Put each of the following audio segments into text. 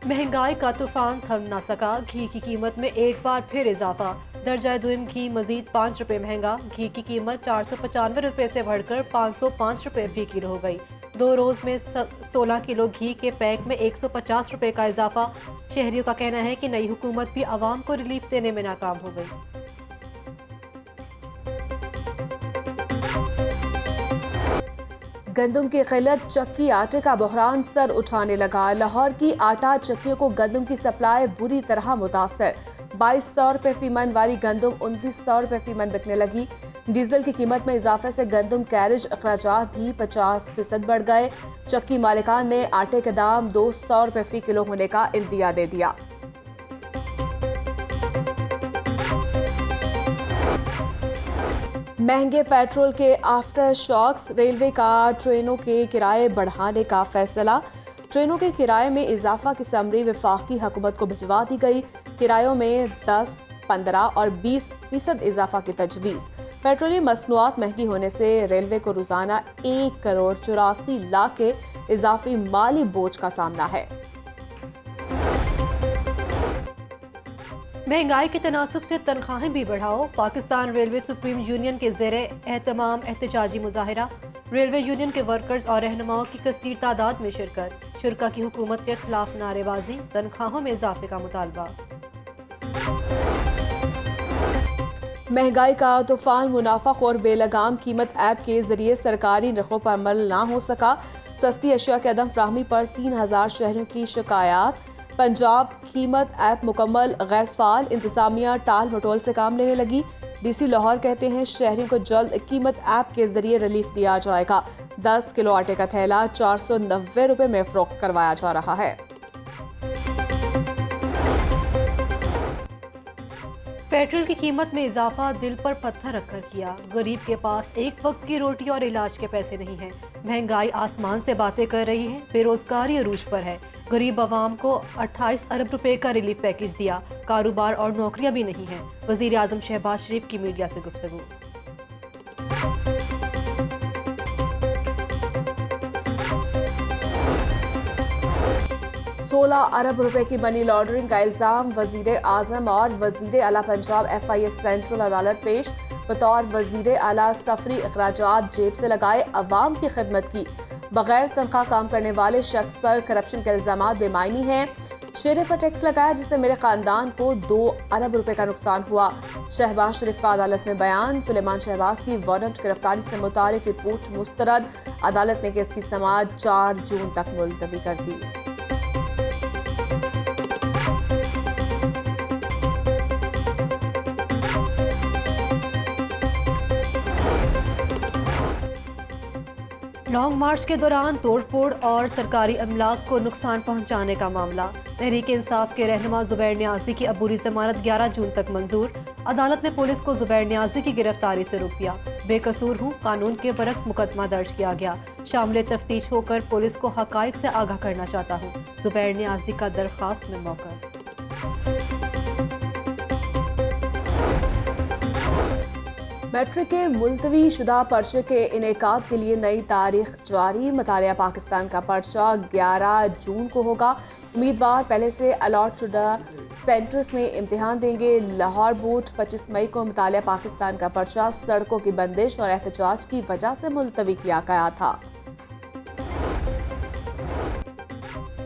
महंगाई का तूफान थम ना सका, घी की कीमत में एक बार फिर इजाफा। दर्जा दुम घी मजीद 5 रुपये महंगा। घी की कीमत 495 रुपये से बढ़कर 505 रुपये फी किलो हो गई। 2 रोज में 16 किलो घी के पैक में 150 रुपये का इजाफा। शहरियों का कहना है कि नई हुकूमत भी आवाम को रिलीफ देने में नाकाम हो गई। गंदम की किल्लत, चक्की आटे का बहरान सर उठाने लगा। लाहौर की आटा चक्कियों को गंदम की सप्लाई बुरी तरह मुतासर। 2200 रुपये फी मन वाली गंदम 2900 रुपये फी मन बिकने लगी। डीजल की कीमत में इजाफे से गंदम कैरेज अखराजात भी 50% बढ़ गए। चक्की मालिकान ने आटे के दाम 200 रुपये फी किलो होने का इंदिया दे दिया। महंगे पेट्रोल के आफ्टर शॉक्स, रेलवे का ट्रेनों के किराए बढ़ाने का फैसला। ट्रेनों के किराए में इजाफा की समरी वफाकी हुकूमत को भिजवा दी गई। किरायों में 10, 15 और 20% इजाफा की तजवीज़। पेट्रोलियम मसनूआत महंगी होने से रेलवे को रोजाना 1,84,00,000 के इजाफी माली बोझ का सामना है। महंगाई के तनासुब से तनख्वाहें भी बढ़ाओ। पाकिस्तान रेलवे सुप्रीम यूनियन के ज़ेरे एहतमाम एहतजाजी मुजाहिरा। रेलवे यूनियन के वर्कर्स और रहनुमाओं की कसीर तादाद में शिरकत। शुरा की हुकूमत के खिलाफ नारेबाजी। तनख्वाहों में इजाफे का मुतालबा। महंगाई का तूफान, मुनाफाखोर बेलगाम कीमत ऐप के जरिए सरकारी नरखों पर अमल ना हो सका। सस्ती अशिया के अदम फ्राहमी पर 3000 शहरों की शिकायत। पंजाब कीमत ऐप मुकम्मल गैर फाल, इंतजामिया टाल मटोल से काम लेने लगी। डीसी लाहौर कहते हैं शहरियों को जल्द कीमत ऐप के जरिए रिलीफ दिया जाएगा। 10 किलो आटे का थैला 490 रुपये में फरोख्त करवाया जा रहा है। पेट्रोल की कीमत में इजाफा दिल पर पत्थर रखकर किया। गरीब के पास एक वक्त की रोटी और इलाज के पैसे नहीं हैं। महंगाई आसमान से बातें कर रही है। बेरोजगारी अरूज पर है। गरीब आवाम को 28 अरब रुपए का रिलीफ पैकेज दिया। कारोबार और नौकरियां भी नहीं हैं। वजीर आजम शहबाज शरीफ की मीडिया से गुफ्तगू। 16 अरब रुपए की मनी लॉन्ड्रिंग का इल्जाम वजीर आजम और वजीर आला पंजाब FIA सेंट्रल अदालत पेश। बतौर वजीर आला सफरी अखराजात जेब से लगाए, अवाम की खिदमत की। बगैर तनख्वाह काम करने वाले शख्स पर करप्शन के इल्जाम बेमायनी हैं। शेरे पर टैक्स लगाया जिससे मेरे खानदान को 2 अरब रुपए का नुकसान हुआ। शहबाज शरीफ का अदालत में बयान। सुलेमान शहबाज की वारंट गिरफ्तारी से मुतालिक रिपोर्ट मुस्तरद। अदालत ने केस की समाअत 4 जून तक मुलतवी कर दी। लॉन्ग मार्च के दौरान तोड़फोड़ और सरकारी अमलाक को नुकसान पहुंचाने का मामला। तहरीक इंसाफ के रहनुमा जुबैर नियाजी की अबूरी जमानत 11 जून तक मंजूर। अदालत ने पुलिस को जुबैर नियाजी की गिरफ्तारी से रोक दिया। बेकसूर हूँ, कानून के बरक्स मुकदमा दर्ज किया गया। शामिल तफ्तीश होकर पुलिस को हकाइक से आगाह करना चाहता हूँ। जुबैर नियाजी का दरख्वास्त में मौका। मैट्रिक के मुलतवी शुदा पर्चे के इनेकाद के लिए नई तारीख जारी। मुतालिया पाकिस्तान का पर्चा 11 जून को होगा। उम्मीदवार पहले से अलॉट शुदा सेंटर्स में इम्तिहान देंगे। लाहौर बोर्ड 25 मई को मुतालिया पाकिस्तान का पर्चा सड़कों की बंदिश और एहतजाज की वजह से मुलतवी किया गया था।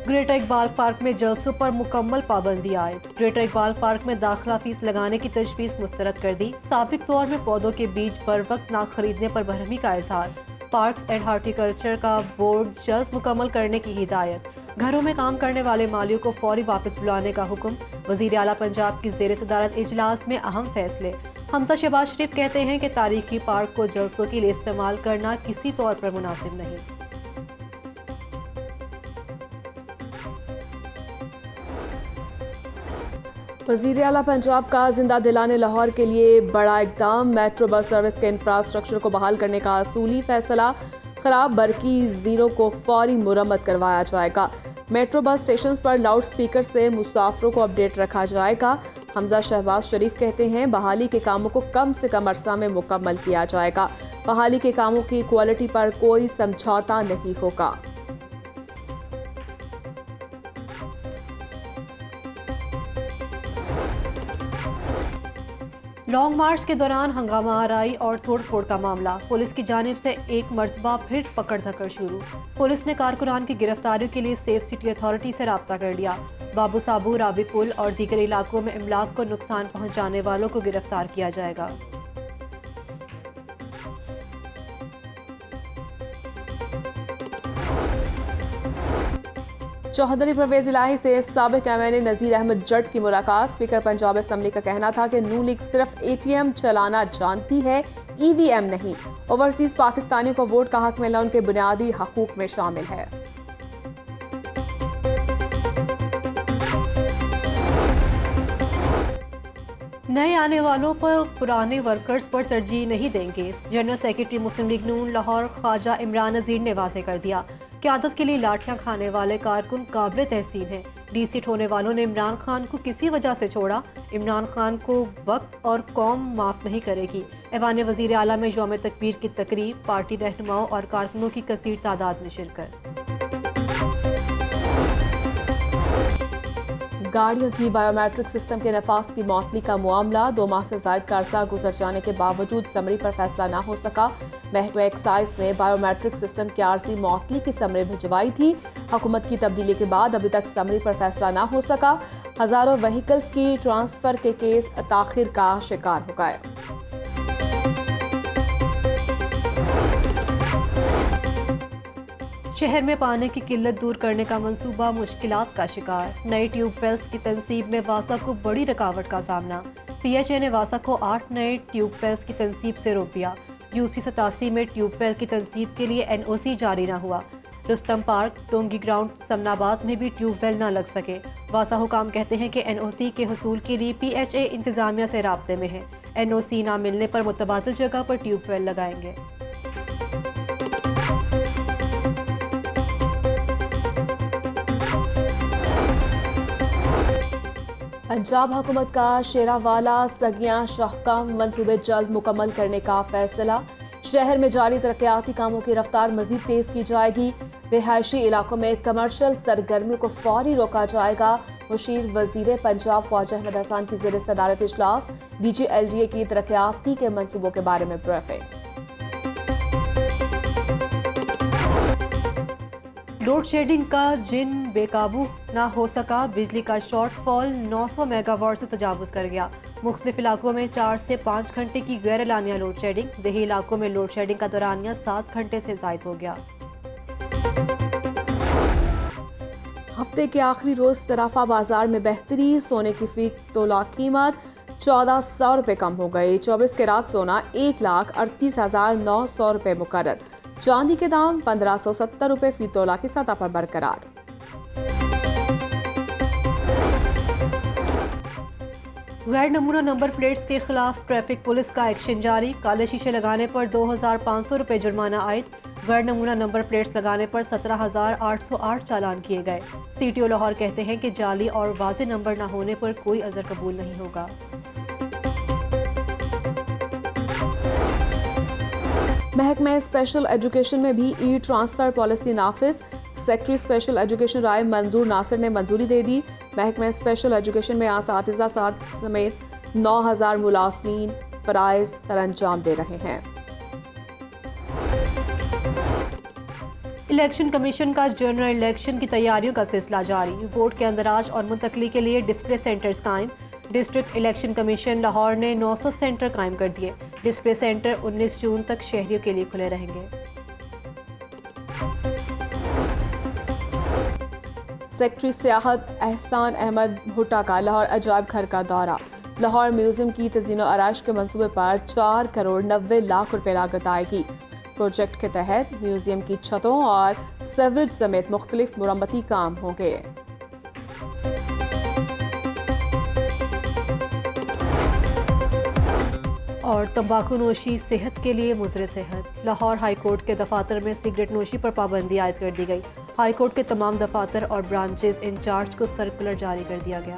ग्रेटर इकबाल पार्क में जलसों पर मुकम्मल पाबंदी आयद। ग्रेटर इकबाल पार्क में दाखिला फीस लगाने की तजवीज़ मुस्तरद कर दी। साबिक तौर में पौधों के बीज पर वक्त ना खरीदने पर बरहमी का इजहार। पार्क्स एंड हार्टिकल्चर का बोर्ड जल्द मुकम्मल करने की हिदायत। घरों में काम करने वाले मालियों को फौरी वापस बुलाने का हुक्म। वजीर आला पंजाब की ज़ेर सदारत इजलास में अहम फैसले। हमजा शहबाज शरीफ कहते हैं कि तारीखी पार्क को जलसों के लिए इस्तेमाल करना किसी तौर पर मुनासिब नहीं। वज़ीर आला पंजाब का जिंदा दिलाने लाहौर के लिए बड़ा इकदाम। मेट्रो बस सर्विस के इंफ्रास्ट्रक्चर को बहाल करने का असूली फैसला। खराब बरकी ज़ीरों को फौरी मुरम्मत करवाया जाएगा। मेट्रो बस स्टेशन पर लाउड स्पीकर से मुसाफिरों को अपडेट रखा जाएगा। हमजा शहबाज शरीफ कहते हैं बहाली के कामों को कम से कम अरसा में मुकम्मल किया जाएगा। बहाली के कामों की क्वालिटी पर कोई समझौता नहीं होगा। लॉन्ग मार्च के दौरान हंगामा आराई और तोड़फोड़ का मामला। पुलिस की जानिब से एक मरतबा फिर पकड़ धकड़ शुरू। पुलिस ने कारकुनान की गिरफ्तारी के लिए सेफ सिटी अथॉरिटी से राब्ता कर लिया। बाबू साबू, रावी पुल और दीगर इलाकों में इमलाक को नुकसान पहुंचाने वालों को गिरफ्तार किया जाएगा। चौधरी परवेज इलाही से साबिक एमएनए नजीर अहमद जट की मुलाकात। स्पीकर पंजाब असम्बली का कहना था कि नू लीग सिर्फ एटीएम चलाना जानती है, ईवीएम नहीं। ओवरसीज पाकिस्तानियों को वोट का हक मिलना उनके बुनियादी हकूक में शामिल है। नए आने वालों पर पुराने वर्कर्स पर तरजीह नहीं देंगे। जनरल सेक्रेटरी मुस्लिम लीग नून लाहौर ख्वाजा इमरान नज़ीर ने वाज़ेह कर दिया। क़यादत के लिए लाठियां खाने वाले कारकुन काबिल तहसीन हैं। डीसीट होने वालों ने इमरान खान को किसी वजह से छोड़ा। इमरान खान को वक्त और कौम माफ़ नहीं करेगी। ऐवान वज़ीर आला में यौम तकबीर की तकरीब, पार्टी रहनुमाओं और कारकुनों की कसीर तादाद में शिरकत। गाड़ियों की बायोमेट्रिक सिस्टम के नफाज की मौतली का मामला। 2 माह से ज़ायद का अरसा गुजर जाने के बावजूद समरी पर फैसला ना हो सका। महकमा एक्साइज ने बायोमेट्रिक सिस्टम की आर्जी मौतली की समरी भिजवाई थी। हुकूमत की तब्दीली के बाद अभी तक समरी पर फैसला ना हो सका। हजारों व्हीकल्स की ट्रांसफर के केस ताखिर का शिकार हो गए। शहर में पानी की किल्लत दूर करने का मंसूबा मुश्किलात का शिकार। नए ट्यूबवेल्स की तनसीब में वासा को बड़ी रुकावट का सामना। पीएचए ने वासा को 8 नए ट्यूबवेल्स की तनसीब से रोक दिया। यूसी 87 में ट्यूबवेल की तनसीब के लिए एनओसी जारी न हुआ। रुस्तम पार्क, टोंगी ग्राउंड, समनाबाद में भी ट्यूबवेल न लग सके। वासा हुकाम कहते हैं कि एनओसी के हुसूल के लिए पीएचए इंतजामिया से राब्ते में है। एनओसी ना मिलने पर मुतबादिल जगह पर ट्यूबवेल लगाएंगे। पंजाब हुकूमत का शेरावाला सगियां शाहकाम मंसूबे जल्द मुकम्मल करने का फैसला। शहर में जारी तरक्याती कामों की रफ्तार मजीद तेज की जाएगी। रिहायशी इलाकों में कमर्शियल सरगर्मियों को फौरी रोका जाएगा। मुशीर वजीर पंजाब ख्वाजा अहमद हसन की ज़ेर सदारत इजलास। DGLDA की तरक्याती के मंसूबों के बारे में ब्रीफिंग। लोड शेडिंग का जिन बेकाबू ना हो सका। बिजली का शॉर्टफॉल 900 मेगावाट से तजावुज़ कर गया। मुख्तलिफ इलाकों में 4 से 5 घंटे की गैर एलानिया लोड शेडिंग। देही इलाकों में लोड शेडिंग का दौरानिया 7 घंटे से ज़ायद हो गया। हफ्ते के आखिरी रोज सराफा बाजार में बेहतरी। सोने की फी तोला कीमत 1400 रुपये कम हो गई। 24 कैरात सोना 1,38,900 रुपये मुकर्रर। चांदी के दाम 1570 रुपये फी तोला की सतह पर बरकरार। गैर नमूना नंबर प्लेट्स के खिलाफ ट्रैफिक पुलिस का एक्शन जारी। काले शीशे लगाने पर 2500 रुपये जुर्माना आयद। गैर नमूना नंबर प्लेट्स लगाने पर 17,808 चालान किए गए। CTO लाहौर कहते हैं कि जाली और वाज़े नंबर न होने पर कोई अज़र कबूल नहीं होगा। महकमा स्पेशल एजुकेशन में भी ई ट्रांसफर पॉलिसी नाफिज। Secretary special education Rai Manzoor Nasir ने मंजूरी दे दी। महकमा स्पेशल एजुकेशन में असातिज़ा समेत 9,000 मुलाज़मीन फ़राइज़ सरअंजाम दे रहे हैं। इलेक्शन कमीशन का जनरल इलेक्शन की तैयारियों का सिलसिला जारी। वोट के अंदराज और मुंतकली के लिए डिस्प्ले सेंटर्स कायम। डिस्ट्रिक्ट इलेक्शन कमीशन लाहौर ने 900 सेंटर कायम कर दिए। डिस्प्ले सेंटर 19 जून तक शहरियों के लिए खुले रहेंगे। सेक्रेटरी सियाहत एहसान अहमद भुट्टा का लाहौर अजायब घर का दौरा। लाहौर म्यूजियम की तज़ीनो आराइश के मंसूबे पर 4 करोड़ 90 लाख रुपए लागत आएगी। प्रोजेक्ट के तहत म्यूजियम की छतों और सेवरेज समेत मुख्तलिफ मुरम्मती काम होंगे। और तंबाकू नोशी सेहत के लिए मुज़र सेहत। लाहौर हाई कोर्ट के दफातर में सिगरेट नोशी पर पाबंदी आयद कर दी गई। हाई कोर्ट के तमाम दफातर और ब्रांचेस इंचार्ज को सर्कुलर जारी कर दिया गया।